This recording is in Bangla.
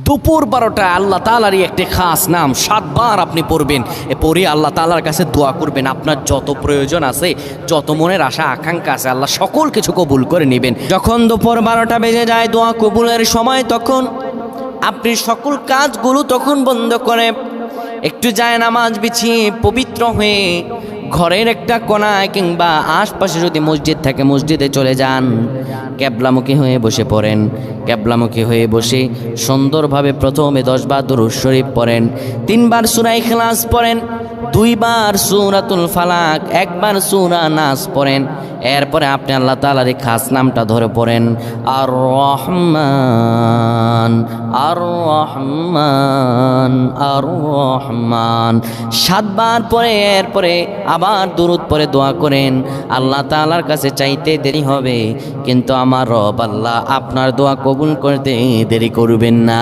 দুপুর 12টা আল্লাহ তাআলারই একটি খাস নাম 7 বার আপনি পড়বেন। পড়ে আল্লাহ তাআলার কাছে দোয়া করবেন। আপনার যত প্রয়োজন আছে, যত মনের আশা আকাঙ্ক্ষা আছে, আল্লাহ সকল কিছু কবুল করে নেবেন। যখন দুপুর 12টা বেজে যায় দোয়া কবুলের সময়, তখন আপনি সকল কাজগুলো তখন বন্ধ করে একটু যায় নামাজ বিছিয়ে পবিত্র হয়ে ঘরের একটা কোনায় কিংবা আশপাশে যদি মসজিদ থাকে মসজিদে চলে যান। ক্যাবলামুখী হয়ে বসে পড়েন। ক্যাবলামুখী হয়ে বসে সুন্দরভাবে প্রথমে 10 বার দুরূদ শরীফ পড়েন, 3 বার সূরা ইখলাস পড়েন, 2 বার সূরাতুল ফালাক, 1 বার সূরা নাস পড়েন। এরপরে আপনি আল্লাহ তাআলার এই খাস নামটা ধরে পড়েন, আর রহমান আর রহমান আর রহমান 7 বার পরে এরপরে আবার দুরূদ পড়ে দোয়া করেন। আল্লাহ তাআলার কাছে চাইতে দেরি হবে, কিন্তু আমার রব আল্লাহ আপনার দোয়া কবুল করতে দেরি করবেন না।